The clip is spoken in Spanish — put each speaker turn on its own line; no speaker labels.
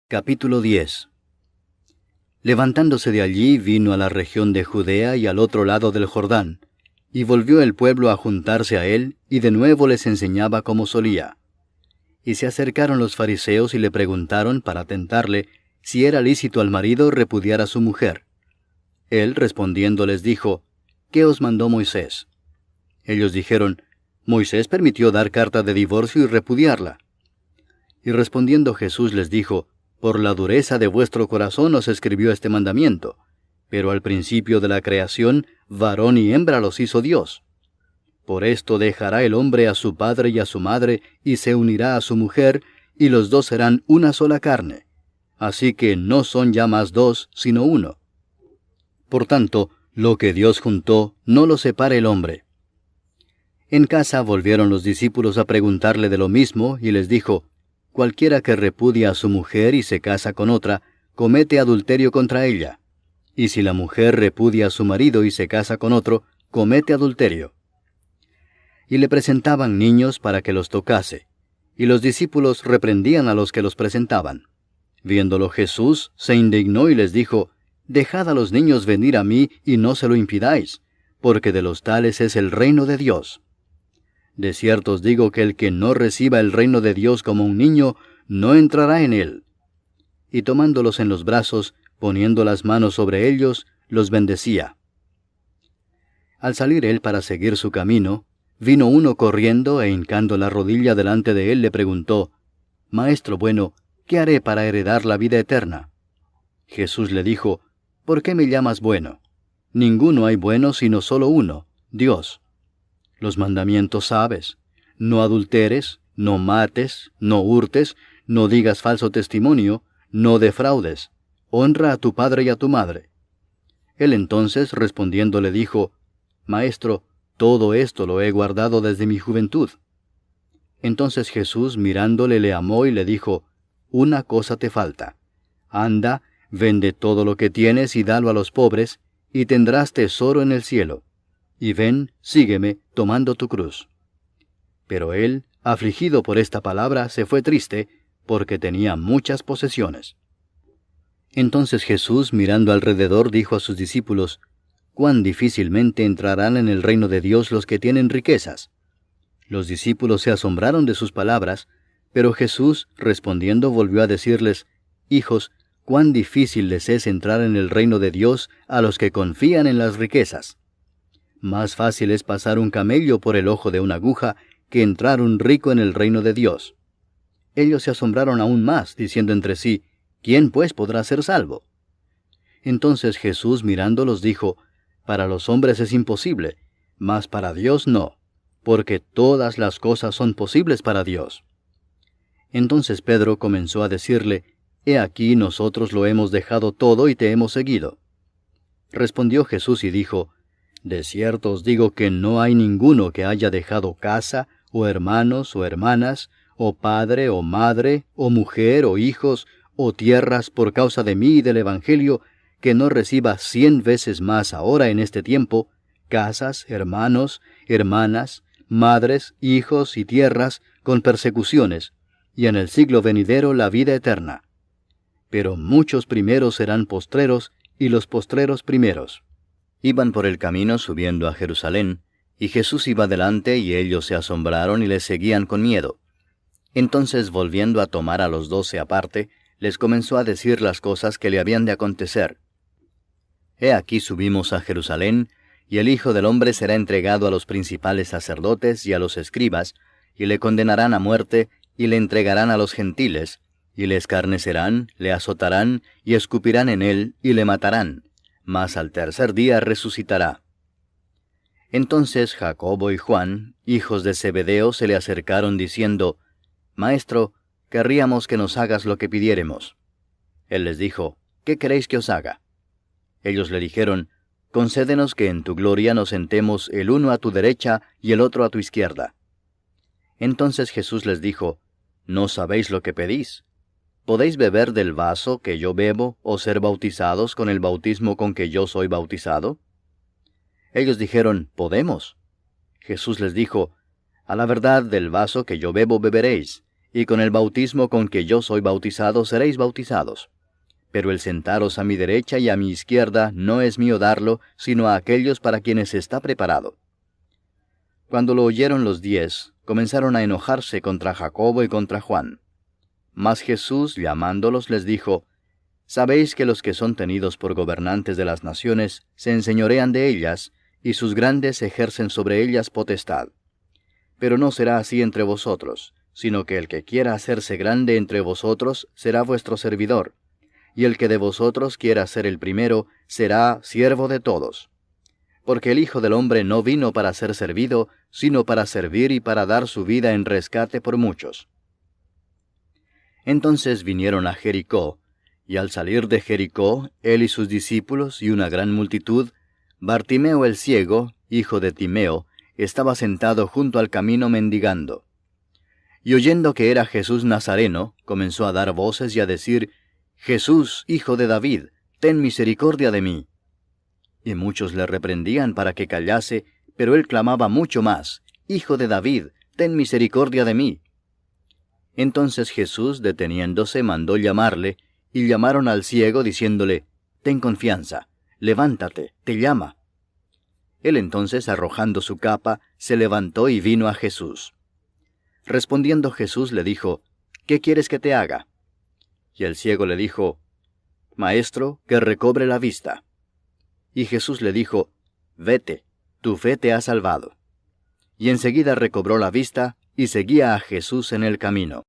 Capítulo 10. Levantándose de allí, vino a la región de Judea y al otro lado del Jordán, y volvió el pueblo a juntarse a él, y de nuevo les enseñaba como solía. Y se acercaron los fariseos y le preguntaron para tentarle si era lícito al marido repudiar a su mujer. Él respondiendo les dijo: ¿Qué os mandó Moisés? Ellos dijeron: Moisés permitió dar carta de divorcio y repudiarla. Y respondiendo Jesús les dijo: Por la dureza de vuestro corazón os escribió este mandamiento, pero al principio de la creación, varón y hembra los hizo Dios. Por esto dejará el hombre a su padre y a su madre, y se unirá a su mujer, y los dos serán una sola carne. Así que no son ya más dos, sino uno. Por tanto, lo que Dios juntó, no lo separe el hombre. En casa volvieron los discípulos a preguntarle de lo mismo, y les dijo: Cualquiera que repudia a su mujer y se casa con otra, comete adulterio contra ella. Y si la mujer repudia a su marido y se casa con otro, comete adulterio. Y le presentaban niños para que los tocase, y los discípulos reprendían a los que los presentaban. Viéndolo Jesús, se indignó y les dijo: Dejad a los niños venir a mí y no se lo impidáis, porque de los tales es el reino de Dios. De cierto os digo que el que no reciba el reino de Dios como un niño, no entrará en él. Y tomándolos en los brazos, poniendo las manos sobre ellos, los bendecía. Al salir él para seguir su camino, vino uno corriendo e hincando la rodilla delante de él le preguntó: Maestro bueno, ¿qué haré para heredar la vida eterna? Jesús le dijo: ¿Por qué me llamas bueno? Ninguno hay bueno sino solo uno, Dios. Los mandamientos sabes: no adulteres, no mates, no hurtes, no digas falso testimonio, no defraudes, honra a tu padre y a tu madre. Él entonces respondiendo le dijo: Maestro, todo esto lo he guardado desde mi juventud. Entonces Jesús mirándole le amó y le dijo: Una cosa te falta. Anda, vende todo lo que tienes y dalo a los pobres, y tendrás tesoro en el cielo. Y ven, sígueme, tomando tu cruz. Pero él, afligido por esta palabra, se fue triste, porque tenía muchas posesiones. Entonces Jesús, mirando alrededor, dijo a sus discípulos: Cuán difícilmente entrarán en el reino de Dios los que tienen riquezas. Los discípulos se asombraron de sus palabras, pero Jesús, respondiendo, volvió a decirles: Hijos, cuán difícil les es entrar en el reino de Dios a los que confían en las riquezas. Más fácil es pasar un camello por el ojo de una aguja que entrar un rico en el reino de Dios. Ellos se asombraron aún más, diciendo entre sí: ¿Quién pues podrá ser salvo? Entonces Jesús mirándolos dijo: Para los hombres es imposible, mas para Dios no, porque todas las cosas son posibles para Dios. Entonces Pedro comenzó a decirle: He aquí nosotros lo hemos dejado todo y te hemos seguido. Respondió Jesús y dijo: De cierto os digo que no hay ninguno que haya dejado casa, o hermanos, o hermanas, o padre, o madre, o mujer, o hijos, o tierras por causa de mí y del Evangelio, que no reciba 100 veces más ahora en este tiempo, casas, hermanos, hermanas, madres, hijos y tierras, con persecuciones, y en el siglo venidero la vida eterna. Pero muchos primeros serán postreros, y los postreros primeros. Iban por el camino subiendo a Jerusalén, y Jesús iba delante, y ellos se asombraron y le seguían con miedo. Entonces, volviendo a tomar a los 12 aparte, les comenzó a decir las cosas que le habían de acontecer. He aquí subimos a Jerusalén, y el Hijo del Hombre será entregado a los principales sacerdotes y a los escribas, y le condenarán a muerte, y le entregarán a los gentiles, y le escarnecerán, le azotarán, y escupirán en él, y le matarán. Mas al tercer día resucitará. Entonces Jacobo y Juan, hijos de Zebedeo, se le acercaron diciendo: Maestro, querríamos que nos hagas lo que pidiéremos. Él les dijo: ¿Qué queréis que os haga? Ellos le dijeron: Concédenos que en tu gloria nos sentemos el uno a tu derecha y el otro a tu izquierda. Entonces Jesús les dijo: ¿No sabéis lo que pedís? ¿Podéis beber del vaso que yo bebo, o ser bautizados con el bautismo con que yo soy bautizado? Ellos dijeron: Podemos. Jesús les dijo: A la verdad del vaso que yo bebo beberéis, y con el bautismo con que yo soy bautizado seréis bautizados. Pero el sentaros a mi derecha y a mi izquierda no es mío darlo, sino a aquellos para quienes está preparado. Cuando lo oyeron los 10, comenzaron a enojarse contra Jacobo y contra Juan. Mas Jesús, llamándolos, les dijo, Sabéis que los que son tenidos por gobernantes de las naciones se enseñorean de ellas, y sus grandes ejercen sobre ellas potestad. Pero no será así entre vosotros, sino que el que quiera hacerse grande entre vosotros será vuestro servidor, y el que de vosotros quiera ser el primero será siervo de todos. Porque el Hijo del Hombre no vino para ser servido, sino para servir y para dar su vida en rescate por muchos. Entonces vinieron a Jericó, y al salir de Jericó, él y sus discípulos y una gran multitud, Bartimeo el ciego, hijo de Timeo, estaba sentado junto al camino mendigando. Y oyendo que era Jesús Nazareno, comenzó a dar voces y a decir, Jesús, hijo de David, ten misericordia de mí. Y muchos le reprendían para que callase, pero él clamaba mucho más, Hijo de David, ten misericordia de mí. Entonces Jesús, deteniéndose, mandó llamarle, y llamaron al ciego, diciéndole, Ten confianza, levántate, te llama. Él entonces, arrojando su capa, se levantó y vino a Jesús. Respondiendo Jesús le dijo, ¿Qué quieres que te haga? Y el ciego le dijo, Maestro, que recobre la vista. Y Jesús le dijo, Vete, tu fe te ha salvado. Y enseguida recobró la vista, y seguía a Jesús en el camino.